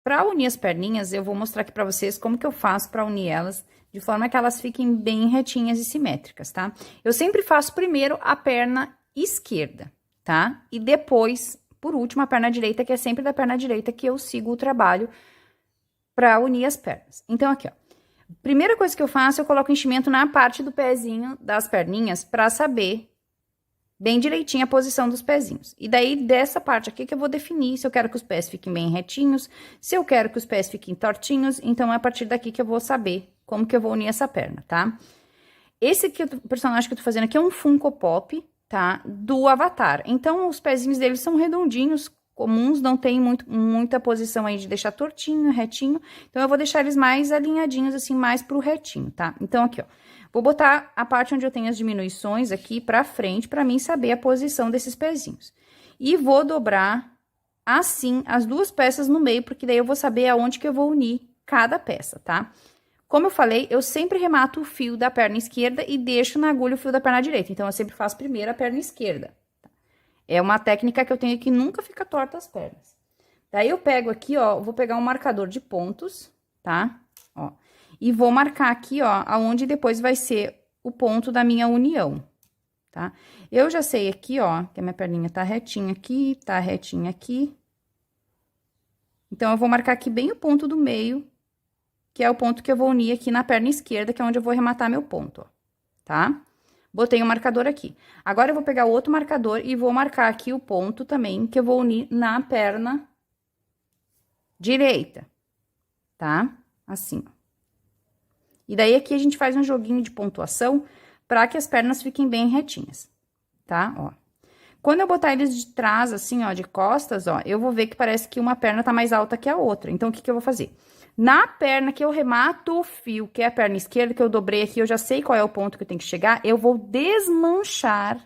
Para unir as perninhas, eu vou mostrar aqui para vocês como que eu faço para unir elas, de forma que elas fiquem bem retinhas e simétricas, tá? Eu sempre faço primeiro a perna esquerda, tá? E depois, por último, a perna direita, que é sempre da perna direita que eu sigo o trabalho para unir as pernas. Então, aqui, ó. Primeira coisa que eu faço, eu coloco o enchimento na parte do pezinho das perninhas para saber bem direitinho a posição dos pezinhos. E daí, dessa parte aqui que eu vou definir se eu quero que os pés fiquem bem retinhos, se eu quero que os pés fiquem tortinhos, então é a partir daqui que eu vou saber como que eu vou unir essa perna, tá? Esse aqui, o personagem que eu tô fazendo aqui é um Funko Pop, tá? Do Avatar. Então, os pezinhos dele são redondinhos, comuns, não tem muita posição aí de deixar tortinho, retinho. Então, eu vou deixar eles mais alinhadinhos, assim, mais pro retinho, tá? Então, aqui, ó. Vou botar a parte onde eu tenho as diminuições aqui pra frente, pra mim saber a posição desses pezinhos. E vou dobrar, assim, as duas peças no meio, porque daí eu vou saber aonde que eu vou unir cada peça, tá? Como eu falei, eu sempre remato o fio da perna esquerda e deixo na agulha o fio da perna direita. Então, eu sempre faço primeiro a perna esquerda. É uma técnica que eu tenho que nunca fica torta as pernas. Daí, eu pego aqui, ó, vou pegar um marcador de pontos, tá? Ó. E vou marcar aqui, ó, aonde depois vai ser o ponto da minha união, tá? Eu já sei aqui, ó, que a minha perninha tá retinha aqui. Então, eu vou marcar aqui bem o ponto do meio, que é o ponto que eu vou unir aqui na perna esquerda, que é onde eu vou arrematar meu ponto, ó, tá? Botei o marcador aqui. Agora, eu vou pegar o outro marcador e vou marcar aqui o ponto também, que eu vou unir na perna direita, tá? Assim, ó. E daí, aqui, a gente faz um joguinho de pontuação para que as pernas fiquem bem retinhas, tá? Ó. Quando eu botar eles de trás, assim, ó, de costas, ó, eu vou ver que parece que uma perna tá mais alta que a outra. Então, o que que eu vou fazer? Na perna que eu remato o fio, que é a perna esquerda, que eu dobrei aqui, eu já sei qual é o ponto que eu tenho que chegar, eu vou desmanchar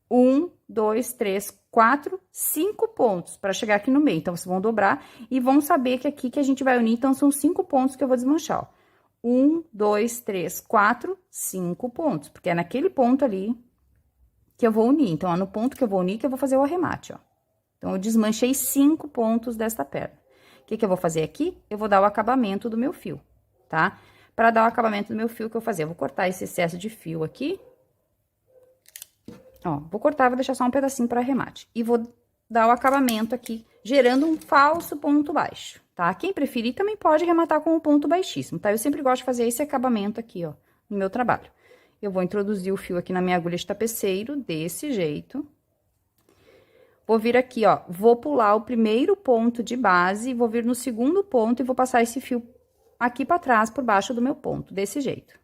1, 2, 3, 4, 5 pontos para chegar aqui no meio. Então, vocês vão dobrar e vão saber que aqui que a gente vai unir, então, são 5 pontos que eu vou desmanchar, ó. 1, 2, 3, 4, 5 pontos, porque é naquele ponto ali que eu vou unir. Então, ó, no ponto que eu vou unir, que eu vou fazer o arremate, ó. Então, eu desmanchei 5 pontos desta perna. O que que eu vou fazer aqui? Eu vou dar o acabamento do meu fio, tá? Para dar o acabamento do meu fio, o que eu vou fazer? Eu vou cortar esse excesso de fio aqui. Ó, vou cortar, vou deixar só um pedacinho para arremate. E vou dar o acabamento aqui, gerando um falso ponto baixo, tá? Quem preferir também pode arrematar com um ponto baixíssimo, tá? Eu sempre gosto de fazer esse acabamento aqui, ó, no meu trabalho. Eu vou introduzir o fio aqui na minha agulha de tapeceiro, desse jeito. Vou vir aqui, ó, vou pular o primeiro ponto de base, vou vir no segundo ponto e vou passar esse fio aqui pra trás, por baixo do meu ponto, desse jeito.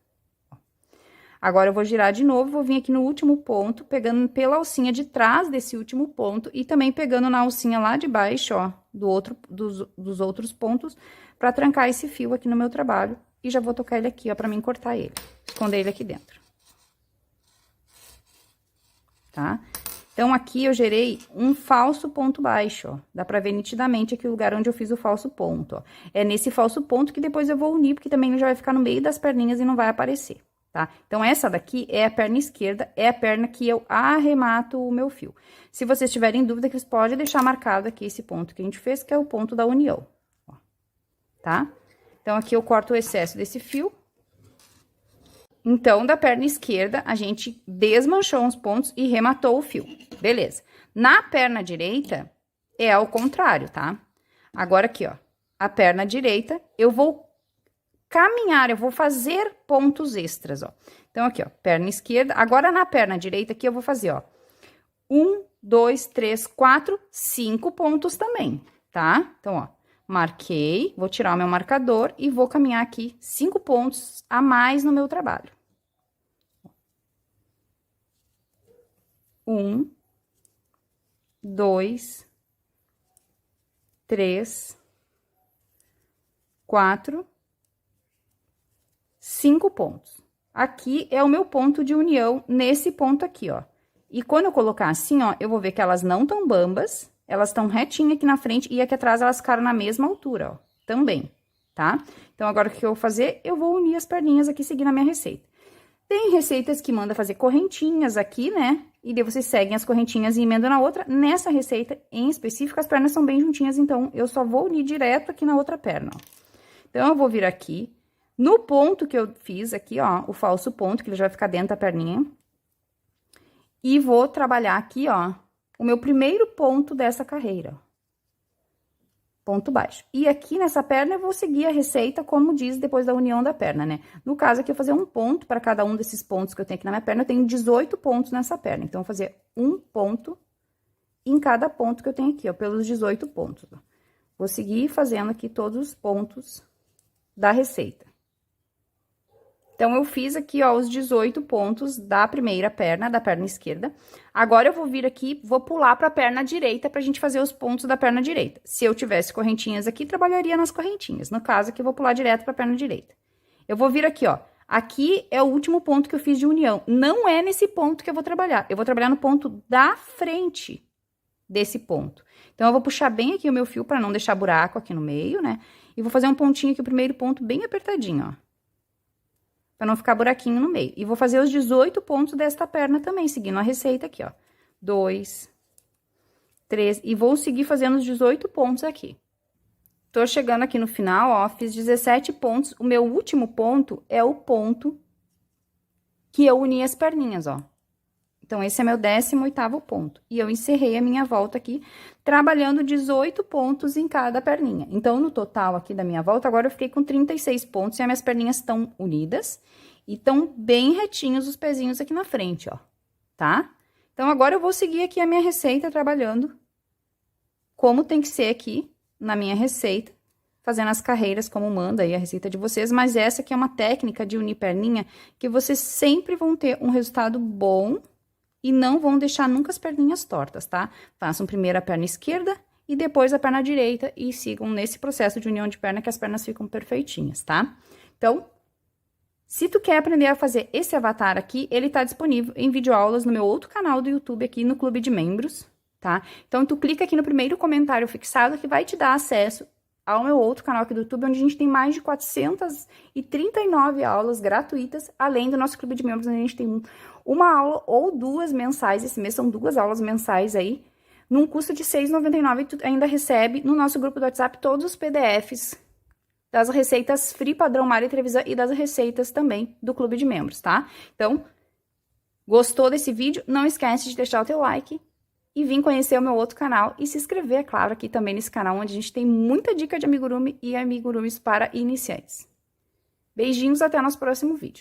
Agora, eu vou girar de novo, vou vir aqui no último ponto, pegando pela alcinha de trás desse último ponto e também pegando na alcinha lá de baixo, ó, dos outros pontos, pra trancar esse fio aqui no meu trabalho. E já vou tocar ele aqui, ó, pra mim cortar ele, esconder ele aqui dentro. Tá? Então, aqui eu gerei um falso ponto baixo, ó. Dá pra ver nitidamente aqui o lugar onde eu fiz o falso ponto, ó. É nesse falso ponto que depois eu vou unir, porque também ele já vai ficar no meio das perninhas e não vai aparecer, tá? Então, essa daqui é a perna esquerda, é a perna que eu arremato o meu fio. Se vocês tiverem dúvida, vocês podem deixar marcado aqui esse ponto que a gente fez, que é o ponto da união, ó. Tá? Então, aqui eu corto o excesso desse fio. Então, da perna esquerda, a gente desmanchou uns pontos e rematou o fio. Beleza. Na perna direita, é ao contrário, tá? Agora, aqui, ó. A perna direita, eu vou caminhar, eu vou fazer pontos extras, ó. Então, aqui, ó, perna esquerda. Agora, na perna direita, aqui, eu vou fazer, ó. 1, 2, 3, 4, 5 pontos também, tá? Então, ó. Marquei, vou tirar o meu marcador e vou caminhar aqui 5 pontos a mais no meu trabalho. 1, 2, 3, 4, 5 pontos. Aqui é o meu ponto de união nesse ponto aqui, ó. E quando eu colocar assim, ó, eu vou ver que elas não estão bambas. Elas estão retinhas aqui na frente e aqui atrás elas ficaram na mesma altura, ó, também, tá? Então, agora o que eu vou fazer? Eu vou unir as perninhas aqui seguindo a minha receita. Tem receitas que manda fazer correntinhas aqui, né? e daí vocês seguem as correntinhas e emendam na outra. Nessa receita, em específico, as pernas são bem juntinhas, então, eu só vou unir direto aqui na outra perna, ó. Então, eu vou vir aqui, no ponto que eu fiz aqui, ó, o falso ponto, que ele já vai ficar dentro da perninha, e vou trabalhar aqui, ó, o meu primeiro ponto dessa carreira, ó. Ponto baixo. E aqui nessa perna eu vou seguir a receita como diz depois da união da perna, né? No caso aqui eu vou fazer um ponto para cada um desses pontos que eu tenho aqui na minha perna. Eu tenho 18 pontos nessa perna, então eu vou fazer um ponto em cada ponto que eu tenho aqui, ó, pelos 18 pontos, ó. Vou seguir fazendo aqui todos os pontos da receita. Então, eu fiz aqui, ó, os 18 pontos da primeira perna, da perna esquerda. Agora, eu vou vir aqui, vou pular pra perna direita pra gente fazer os pontos da perna direita. Se eu tivesse correntinhas aqui, trabalharia nas correntinhas. No caso, aqui, eu vou pular direto pra perna direita. Eu vou vir aqui, ó. Aqui é o último ponto que eu fiz de união. Não é nesse ponto que eu vou trabalhar. Eu vou trabalhar no ponto da frente desse ponto. Então, eu vou puxar bem aqui o meu fio pra não deixar buraco aqui no meio, né? E vou fazer um pontinho aqui, o primeiro ponto bem apertadinho, ó. Pra não ficar buraquinho no meio. E vou fazer os 18 pontos desta perna também, seguindo a receita aqui, ó. 2, 3, e vou seguir fazendo os 18 pontos aqui. Tô chegando aqui no final, ó, fiz 17 pontos. O meu último ponto é o ponto que eu uni as perninhas, ó. Então, esse é meu 18º ponto. E eu encerrei a minha volta aqui, trabalhando 18 pontos em cada perninha. Então, no total aqui da minha volta, agora eu fiquei com 36 pontos e as minhas perninhas estão unidas. E estão bem retinhos os pezinhos aqui na frente, ó, tá? Então, agora eu vou seguir aqui a minha receita trabalhando como tem que ser aqui na minha receita, fazendo as carreiras como manda aí a receita de vocês. Mas essa aqui é uma técnica de unir perninha que vocês sempre vão ter um resultado bom e não vão deixar nunca as perninhas tortas, tá? Façam primeiro a perna esquerda e depois a perna direita e sigam nesse processo de união de perna que as pernas ficam perfeitinhas, tá? Então, se tu quer aprender a fazer esse avatar aqui, ele tá disponível em videoaulas no meu outro canal do YouTube aqui no Clube de Membros, tá? Então, tu clica aqui no primeiro comentário fixado que vai te dar acesso ao meu outro canal aqui do YouTube, onde a gente tem mais de 439 aulas gratuitas, além do nosso Clube de Membros, onde a gente tem uma aula ou duas mensais. Esse mês são 2 aulas mensais aí, num custo de R$ 6,99, e tu ainda recebe no nosso grupo do WhatsApp todos os PDFs das receitas Free Padrão Mari Trevisan e das receitas também do Clube de Membros, tá? Então, gostou desse vídeo? Não esquece de deixar o teu like e vir conhecer o meu outro canal e se inscrever, é claro, aqui também nesse canal, onde a gente tem muita dica de amigurumi e amigurumis para iniciantes. Beijinhos, até nosso próximo vídeo.